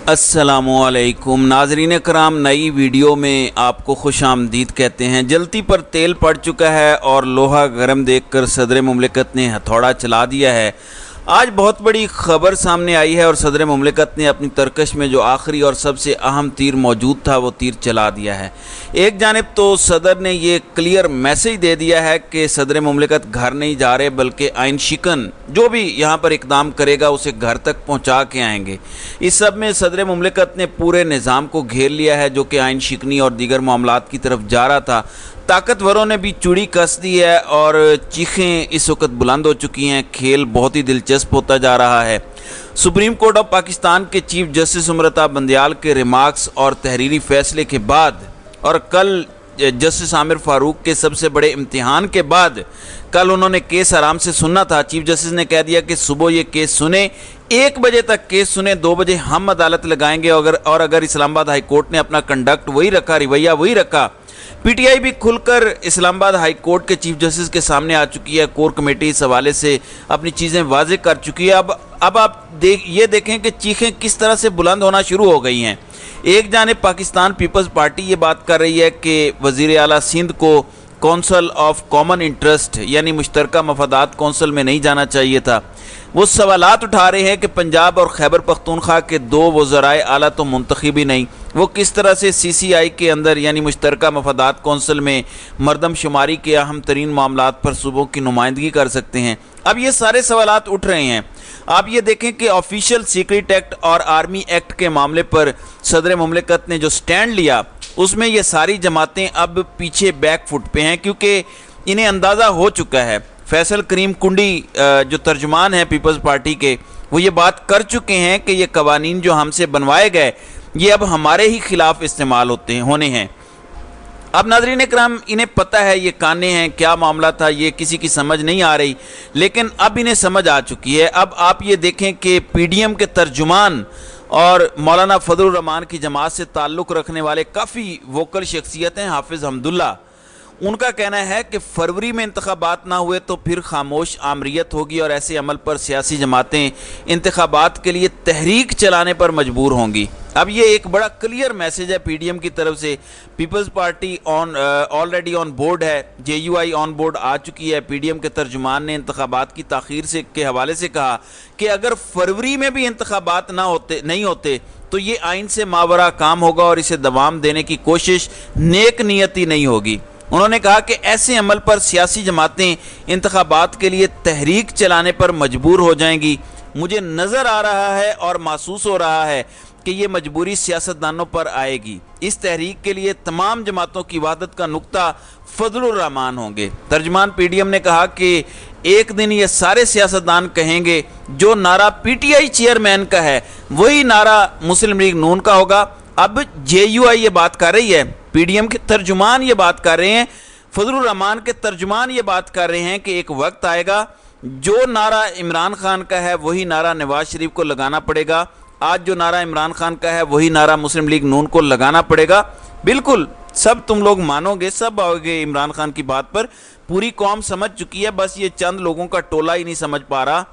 अस्सलामुअलैकुम नाजरीन कराम, नई वीडियो में आपको खुश आमदीद कहते हैं। जलती पर तेल पड़ चुका है और लोहा गर्म देखकर सदर मुमलिकत ने हथौड़ा चला दिया है। आज बहुत बड़ी खबर सामने आई है और सदर मुमलिकत ने अपनी तरकश में जो आखिरी और सबसे अहम तीर मौजूद था वो तीर चला दिया है। एक जानिब तो सदर ने ये क्लियर मैसेज दे दिया है कि सदर मुमलिकत घर नहीं जा रहे, बल्कि आइन शिकन जो भी यहाँ पर इकदाम करेगा उसे घर तक पहुँचा के आएंगे। इस सब में सदर मुमलिकत ने पूरे निज़ाम को घेर लिया है जो कि आइन शिकनी और दीगर मामलात की तरफ जा रहा था। ताकतवरों ने भी चूड़ी कस दी है और चीखें इस वक्त बुलंद हो चुकी हैं। खेल बहुत ही दिलचस्प होता जा रहा है। सुप्रीम कोर्ट ऑफ पाकिस्तान के चीफ जस्टिस उमरता बंदयाल के रिमार्क्स और तहरीरी फैसले के बाद और कल जस्टिस आमिर फारूक के सबसे बड़े इम्तिहान के बाद कल उन्होंने केस आराम से सुनना था। चीफ जस्टिस ने कह दिया कि सुबह ये केस सुने, 1 बजे तक केस सुने, 2 बजे हम अदालत लगाएंगे। और अगर इस्लामाबाद हाई कोर्ट ने अपना कंडक्ट वही रखा, रवैया वही रखा, पीटीआई भी खुलकर इस्लामाबाद हाई कोर्ट के चीफ जस्टिस के सामने आ चुकी है। कोर कमेटी इस हवाले से अपनी चीज़ें वाज़ेह कर चुकी है। अब आप ये देखें कि चीखें किस तरह से बुलंद होना शुरू हो गई हैं। एक जानिब पाकिस्तान पीपल्स पार्टी ये बात कर रही है कि वज़ीर आला सिंध को कौंसल ऑफ कॉमन इंटरेस्ट यानी मुश्तरका मफादात कौंसल में नहीं जाना चाहिए था। वो सवालात उठा रहे हैं कि पंजाब और खैबर पख्तूनख्वा के 2 वज़राए आला तो मुंतखब ही नहीं, वो किस तरह से सीसीआई के अंदर यानी मुश्तरका मफादात कौंसल में मरदम शुमारी के अहम तरीन मामलात पर सूबों की नुमाइंदगी कर सकते हैं। अब ये सारे सवालात उठ रहे हैं। आप ये देखें कि ऑफिशियल सीक्रेट एक्ट और आर्मी एक्ट के मामले पर सदर मुमलिकत ने जो स्टैंड लिया उसमें ये सारी जमातें अब पीछे बैक फुट पे हैं, क्योंकि इन्हें अंदाज़ा हो चुका है। फैसल करीम कुंडी जो तर्जुमान हैं पीपल्स पार्टी के, वो ये बात कर चुके हैं कि ये कवानीन जो हमसे बनवाए गए ये अब हमारे ही खिलाफ इस्तेमाल होने हैं। अब नाज़रीन इकराम, इन्हें पता है ये काने हैं, क्या मामला था ये किसी की समझ नहीं आ रही, लेकिन अब इन्हें समझ आ चुकी है। अब आप ये देखें कि पीडीएम के तर्जुमान और मौलाना फजलुर रहमान की जमात से ताल्लुक़ रखने वाले काफ़ी वोकल शख्सियत हैं, हाफिज़ हमदुल्ला, उनका कहना है कि फरवरी में इंतखाबात ना हुए तो फिर खामोश आमरीत होगी और ऐसे अमल पर सियासी जमातें इंतखाबात के लिए तहरीक चलाने पर मजबूर होंगी। अब ये एक बड़ा क्लियर मैसेज है पीडीएम की तरफ से। Peoples Party already on board है, जेयूआई ऑन बोर्ड आ चुकी है। पीडीएम के तर्जुमान ने इंतखाबात की ताख़ीर से के हवाले से कहा कि अगर फरवरी में भी इंतखाबात नहीं होते तो ये आइन से मावरा काम होगा और इसे दवाम देने की कोशिश नेक नियति नहीं होगी। उन्होंने कहा कि ऐसे अमल पर सियासी जमातें इंतखाबात के लिए तहरीक चलाने पर मजबूर हो जाएंगी। मुझे नज़र आ रहा है और महसूस हो रहा है कि ये मजबूरी सियासतदानों पर आएगी। इस तहरीक के लिए तमाम जमातों की वहदत का नुक्ता फजलुर रहमान होंगे। तर्जुमान पीडीएम ने कहा कि एक दिन ये सारे सियासतदान कहेंगे जो नारा पीटीआई चेयरमैन का है वही नारा मुस्लिम लीग नून का होगा। अब जेयूआई ये बात कर रही है, पीडीएम के तर्जुमान ये बात कर रहे हैं, फजलुर रहमान के तर्जुमान ये बात कर रहे हैं कि एक वक्त आएगा जो नारा इमरान खान का है वही नारा नवाज शरीफ को लगाना पड़ेगा। आज जो नारा इमरान खान का है वही नारा मुस्लिम लीग नून को लगाना पड़ेगा। बिल्कुल सब तुम लोग मानोगे, सब आओगे इमरान खान की बात पर। पूरी कौम समझ चुकी है, बस ये चंद लोगों का टोला ही नहीं समझ पा रहा।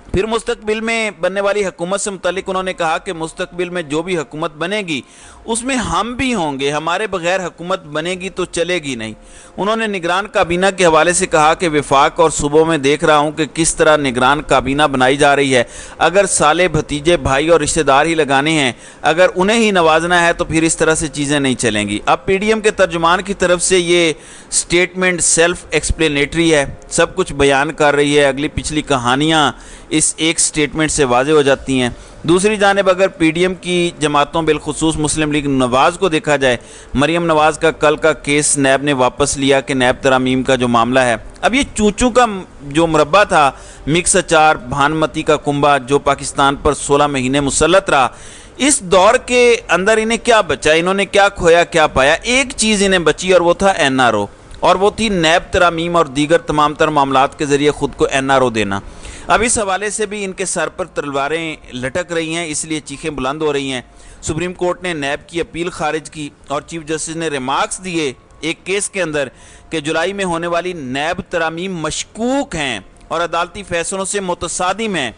फिर मुस्तकबिल में बनने वाली हुकूमत से मुतल्लिक उन्होंने कहा कि मुस्तकबिल में जो भी हुकूमत बनेगी उसमें हम भी होंगे, हमारे बगैर हुकूमत बनेगी तो चलेगी नहीं। उन्होंने निगरान काबीना के हवाले से कहा कि वफाक और सूबों में देख रहा हूँ कि किस तरह निगरान काबीना बनाई जा रही है। अगर साले भतीजे भाई और रिश्तेदार ही लगाने हैं, अगर उन्हें ही नवाजना है तो फिर इस तरह से चीज़ें नहीं चलेंगी। अब पीडीएम के तर्जुमान की तरफ से ये स्टेटमेंट सेल्फ एक्सप्लेनेटरी है, सब कुछ बयान कर रही है। अगली पिछली कहानियाँ इस एक स्टेटमेंट से वाज़ेह हो जाती हैं। दूसरी जानिब अगर पीडीएम की जमातों बिलखुसूस मुस्लिम लीग नवाज़ को देखा जाए, मरियम नवाज़ का कल का केस नैब ने वापस लिया कि नैब तरामीम का जो मामला है, अब ये चूचू का जो मुरब्बा था, मिक्स अचार भानमती का कुंबा जो पाकिस्तान पर 16 महीने मुसल्लत रहा, इस दौर के अंदर इन्हें क्या बचा, इन्होंने क्या खोया क्या पाया? एक चीज़ इन्हें बची और वो था एनआरओ, और वो थी नैब तरामीम और दीगर तमाम तर मामलात के ज़रिए ख़ुद को एनआरओ देना। अब इस हवाले से भी इनके सर पर तलवारें लटक रही हैं, इसलिए चीखें बुलंद हो रही हैं। सुप्रीम कोर्ट ने नैब की अपील खारिज की और चीफ जस्टिस ने रिमार्क्स दिए एक केस के अंदर कि जुलाई में होने वाली नैब तरामीम मशकूक हैं और अदालती फैसलों से मुतसादिम हैं।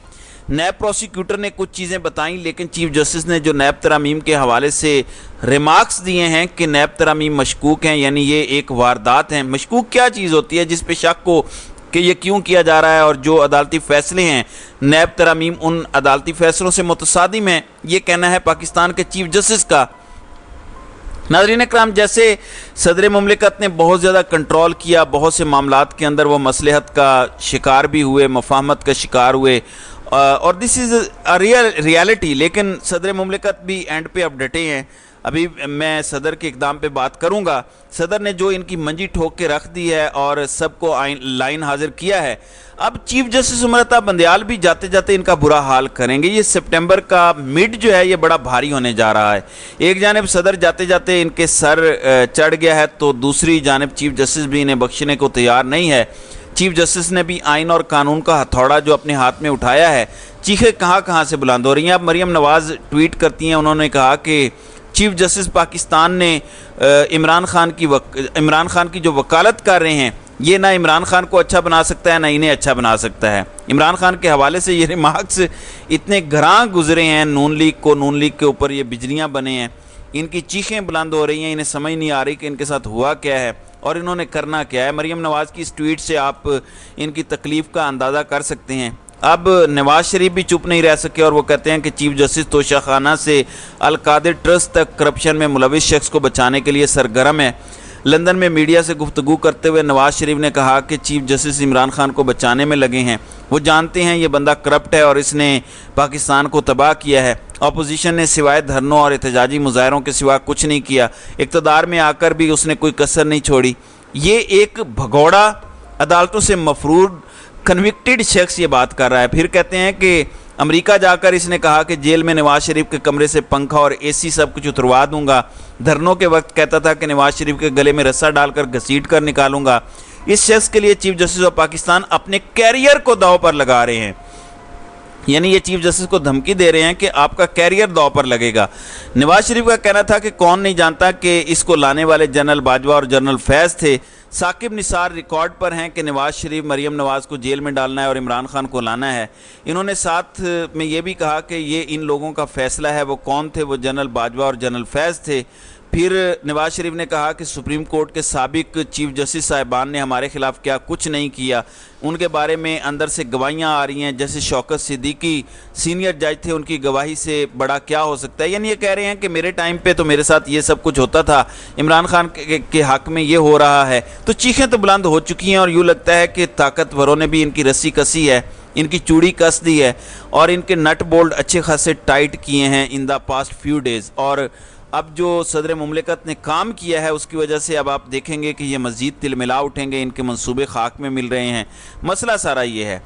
نیب پروسیکیوٹر نے کچھ چیزیں بتائیں، لیکن چیف جسٹس نے جو نیب ترامیم کے حوالے سے ریمارکس دیے ہیں کہ نیب ترامیم مشکوک ہیں، یعنی یہ ایک واردات ہیں۔ مشکوک کیا چیز ہوتی ہے جس پہ شک ہو کہ یہ کیوں کیا جا رہا ہے، اور جو عدالتی فیصلے ہیں نیب ترامیم ان عدالتی فیصلوں سے متصادم ہیں، یہ کہنا ہے پاکستان کے چیف جسٹس کا۔ ناظرین اکرام، جیسے صدر مملکت نے بہت زیادہ کنٹرول کیا، بہت سے معاملات کے اندر وہ مصلحت کا شکار بھی ہوئے، مفاہمت کا شکار ہوئے، اور دس از ریالٹی، لیکن صدر مملکت بھی اینڈ پہ اب ڈٹے ہیں۔ ابھی میں صدر کے اقدام پہ بات کروں گا۔ صدر نے جو ان کی منجی ٹھوک کے رکھ دی ہے اور سب کو لائن حاضر کیا ہے، اب چیف جسٹس عمرتا بندیال بھی جاتے جاتے ان کا برا حال کریں گے۔ یہ سپٹمبر کا مڈ جو ہے یہ بڑا بھاری ہونے جا رہا ہے۔ ایک جانب صدر جاتے جاتے ان کے سر چڑھ گیا ہے، تو دوسری جانب چیف جسٹس بھی انہیں بخشنے کو تیار نہیں ہے۔ چیف جسٹس نے بھی آئین اور قانون کا ہتھوڑا جو اپنے ہاتھ میں اٹھایا ہے، چیخیں کہاں کہاں سے بلند ہو رہی ہیں۔ اب مریم نواز ٹویٹ کرتی ہیں، انہوں نے کہا کہ چیف جسٹس پاکستان نے عمران خان کی جو وکالت کر رہے ہیں، یہ نہ عمران خان کو اچھا بنا سکتا ہے نہ انہیں اچھا بنا سکتا ہے۔ عمران خان کے حوالے سے یہ ریمارکس اتنے گراں گزرے ہیں، نون لیگ کے اوپر یہ بجلیاں بنے ہیں، ان کی چیخیں بلند ہو رہی ہیں، انہیں سمجھ نہیں آ رہی کہ ان کے ساتھ ہوا کیا ہے اور انہوں نے کرنا کیا ہے۔ مریم نواز کی اس ٹویٹ سے آپ ان کی تکلیف کا اندازہ کر سکتے ہیں۔ اب نواز شریف بھی چپ نہیں رہ سکے اور وہ کہتے ہیں کہ چیف جسٹس توشہ خانہ سے القادر ٹرسٹ تک کرپشن میں ملوث شخص کو بچانے کے لیے سرگرم ہے۔ لندن میں میڈیا سے گفتگو کرتے ہوئے نواز شریف نے کہا کہ چیف جسٹس عمران خان کو بچانے میں لگے ہیں، وہ جانتے ہیں یہ بندہ کرپٹ ہے اور اس نے پاکستان کو تباہ کیا ہے۔ اپوزیشن نے سوائے دھرنوں اور احتجاجی مظاہروں کے سوا کچھ نہیں کیا، اقتدار میں آ کر بھی اس نے کوئی کسر نہیں چھوڑی۔ یہ ایک بھگوڑا عدالتوں سے مفرور کنوکٹڈ شخص یہ بات کر رہا ہے۔ پھر کہتے ہیں کہ امریکہ جا کر اس نے کہا کہ جیل میں نواز شریف کے کمرے سے پنکھا اور اے سی سب کچھ اتروا دوں گا۔ دھرنوں کے وقت کہتا تھا کہ نواز شریف کے گلے میں رسا ڈال کر گھسیٹ کر نکالوں گا۔ اس شخص کے لیے چیف جسٹس آف پاکستان اپنے کیریئر کو داؤ پر لگا رہے ہیں، یعنی یہ چیف جسٹس کو دھمکی دے رہے ہیں کہ آپ کا کیریئر داؤ پر لگے گا۔ نواز شریف کا کہنا تھا کہ کون نہیں جانتا کہ اس کو لانے والے جنرل باجوہ اور جنرل فیض تھے۔ ثاقب نثار ریکارڈ پر ہیں کہ نواز شریف مریم نواز کو جیل میں ڈالنا ہے اور عمران خان کو لانا ہے۔ انہوں نے ساتھ میں یہ بھی کہا کہ یہ ان لوگوں کا فیصلہ ہے۔ وہ کون تھے؟ وہ جنرل باجوہ اور جنرل فیض تھے۔ پھر نواز شریف نے کہا کہ سپریم کورٹ کے سابق چیف جسٹس صاحبان نے ہمارے خلاف کیا کچھ نہیں کیا، ان کے بارے میں اندر سے گواہیاں آ رہی ہیں، جیسے شوکت صدیقی سینئر جج تھے، ان کی گواہی سے بڑا کیا ہو سکتا ہے۔ یعنی یہ کہہ رہے ہیں کہ میرے ٹائم پہ تو میرے ساتھ یہ سب کچھ ہوتا تھا، عمران خان کے حق میں یہ ہو رہا ہے۔ تو چیخیں تو بلند ہو چکی ہیں اور یوں لگتا ہے کہ طاقتوروں نے بھی ان کی رسی کسی ہے، ان کی چوڑی کس دی ہے اور ان کے نٹ بولٹ اچھے خاصے ٹائٹ کیے ہیں ان دا پاسٹ فیو ڈیز۔ اور اب جو صدر مملکت نے کام کیا ہے اس کی وجہ سے اب آپ دیکھیں گے کہ یہ مزید تلملا اٹھیں گے، ان کے منصوبے خاک میں مل رہے ہیں۔ مسئلہ سارا یہ ہے،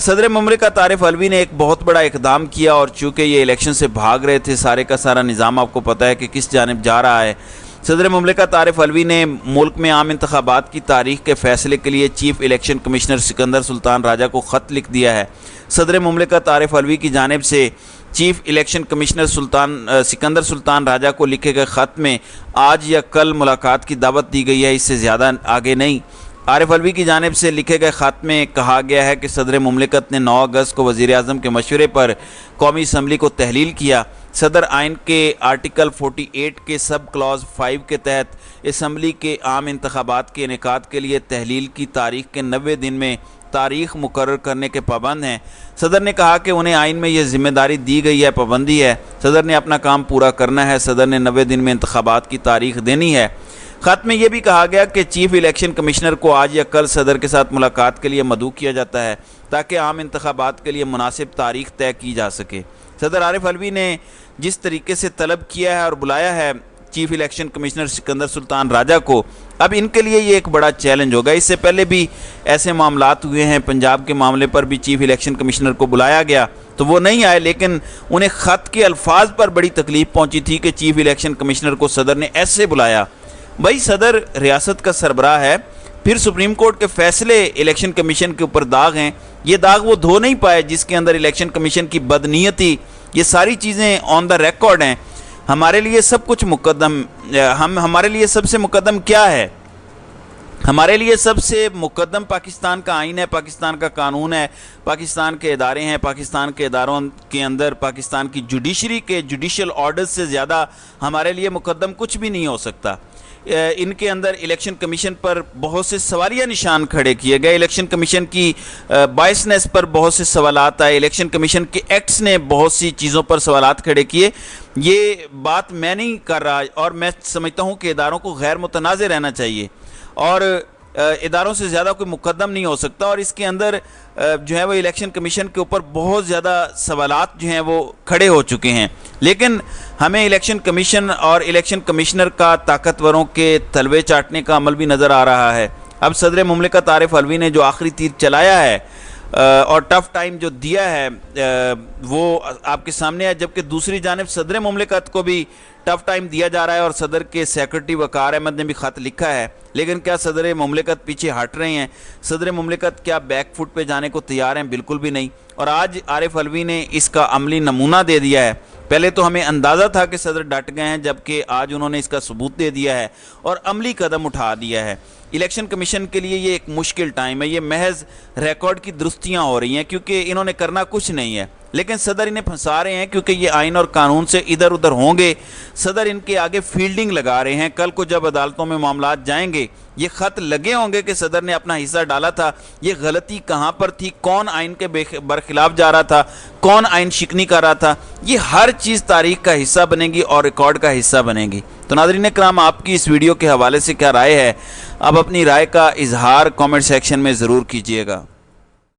صدر مملکت عارف علوی نے ایک بہت بڑا اقدام کیا، اور چونکہ یہ الیکشن سے بھاگ رہے تھے، سارے کا سارا نظام آپ کو پتہ ہے کہ کس جانب جا رہا ہے۔ صدر مملکت عارف علوی نے ملک میں عام انتخابات کی تاریخ کے فیصلے کے لیے چیف الیکشن کمشنر سکندر سلطان راجہ کو خط لکھ دیا ہے۔ صدر مملکت عارف علوی کی جانب سے چیف الیکشن کمشنر سکندر سلطان راجہ کو لکھے گئے خط میں آج یا کل ملاقات کی دعوت دی گئی ہے، اس سے زیادہ آگے نہیں۔ عارف علوی کی جانب سے لکھے گئے خط میں کہا گیا ہے کہ صدر مملکت نے 9 اگست کو وزیر اعظم کے مشورے پر قومی اسمبلی کو تحلیل کیا۔ صدر آئین کے آرٹیکل 48 کے سب کلاز 5 کے تحت اسمبلی کے عام انتخابات کے انعقاد کے لیے تحلیل کی تاریخ کے 90 دن میں تاریخ مقرر کرنے کے پابند ہیں۔ صدر نے کہا کہ انہیں آئین میں یہ ذمہ داری دی گئی ہے، پابندی ہے، صدر نے اپنا کام پورا کرنا ہے، صدر نے 90 دن میں انتخابات کی تاریخ دینی ہے۔ خط میں یہ بھی کہا گیا کہ چیف الیکشن کمشنر کو آج یا کل صدر کے ساتھ ملاقات کے لیے مدعو کیا جاتا ہے تاکہ عام انتخابات کے لیے مناسب تاریخ طے کی جا سکے۔ صدر عارف علوی نے جس طریقے سے طلب کیا ہے اور بلایا ہے چیف الیکشن کمشنر سکندر سلطان راجہ کو، اب ان کے لیے یہ ایک بڑا چیلنج ہوگا۔ اس سے پہلے بھی ایسے معاملات ہوئے ہیں، پنجاب کے معاملے پر بھی چیف الیکشن کمشنر کو بلایا گیا تو وہ نہیں آئے، لیکن انہیں خط کے الفاظ پر بڑی تکلیف پہنچی تھی کہ چیف الیکشن کمشنر کو صدر نے ایسے بلایا۔ بھائی صدر ریاست کا سربراہ ہے، پھر سپریم کورٹ کے فیصلے الیکشن کمیشن کے اوپر داغ ہیں، یہ داغ وہ دھو نہیں پائے جس کے اندر الیکشن کمیشن کی بدنیتی، یہ ساری چیزیں آن دا ریکارڈ ہیں۔ ہمارے لیے سب کچھ مقدم، ہمارے لیے سب سے مقدم کیا ہے؟ हमारे लिए सबसे मुकद्दम पाकिस्तान का आइन है, पाकिस्तान का कानून है, पाकिस्तान के इदारे हैं। पाकिस्तान के इदारों के अंदर पाकिस्तान की जुडिशरी के जुडिशल ऑर्डर्स से ज़्यादा हमारे लिए मुकद्दम कुछ भी नहीं हो सकता। इनके अंदर इलेक्शन कमीशन पर बहुत से सवालिया निशान खड़े किए गए। इलेक्शन कमीशन की बायसनेस पर बहुत से सवालात आए। इलेक्शन कमीशन के एक्ट्स ने बहुत सी चीज़ों पर सवालात खड़े किए। ये बात मैं नहीं कर रहा, और मैं समझता हूँ कि इदारों को गैर मुतनाज़ रहना चाहिए और इदारों से ज़्यादा कोई मुकद्दम नहीं हो सकता। और इसके अंदर जो है वो इलेक्शन कमीशन के ऊपर बहुत ज़्यादा सवालात जो हैं वो खड़े हो चुके हैं। लेकिन हमें इलेक्शन कमीशन और इलेक्शन कमिश्नर का ताकतवरों के तलवे चाटने का अमल भी नज़र आ रहा है। अब सदर मुमलिकत आरिफ अलवी ने जो आखिरी तीर चलाया है और टफ़ टाइम जो दिया है वो आपके सामने है, जबकि दूसरी जानिब सदर मुमलिकत को भी टफ़ टाइम दिया जा रहा है और सदर के सेक्रेटरी वक़ार अहमद ने भी ख़त लिखा है। लेकिन क्या सदर मुमलिकत पीछे हट रहे हैं? सदर मुमलिकत क्या बैक फुट पे जाने को तैयार हैं? बिल्कुल भी नहीं। और आज आरिफ अलवी ने इसका अमली नमूना दे दिया है। पहले तो हमें अंदाज़ा था कि सदर डट गए हैं, जबकि आज उन्होंने इसका सबूत दे दिया है और अमली कदम उठा दिया है। इलेक्शन कमीशन के लिए ये एक मुश्किल टाइम है। ये महज रिकॉर्ड की दुरुस्तियाँ हो रही हैं क्योंकि इन्होंने करना कुछ नहीं है, लेकिन सदर इन्हें फंसा रहे हैं क्योंकि ये आइन और कानून से इधर उधर होंगे। सदर इनके आगे फील्डिंग लगा रहे हैं। कल को जब अदालतों में मामलात जाएंगे ये ख़त लगे होंगे कि सदर ने अपना हिस्सा डाला था। ये गलती कहाँ पर थी, कौन आइन के बरखिलाफ जा रहा था, कौन आइन शिकनी कर रहा था, ये हर चीज़ तारीख का हिस्सा बनेगी और रिकॉर्ड का हिस्सा बनेगी। तो नाज़रीन कराम, आपकी इस वीडियो के हवाले से क्या राय है? आप अपनी राय का इजहार कमेंट सेक्शन में ज़रूर कीजिएगा।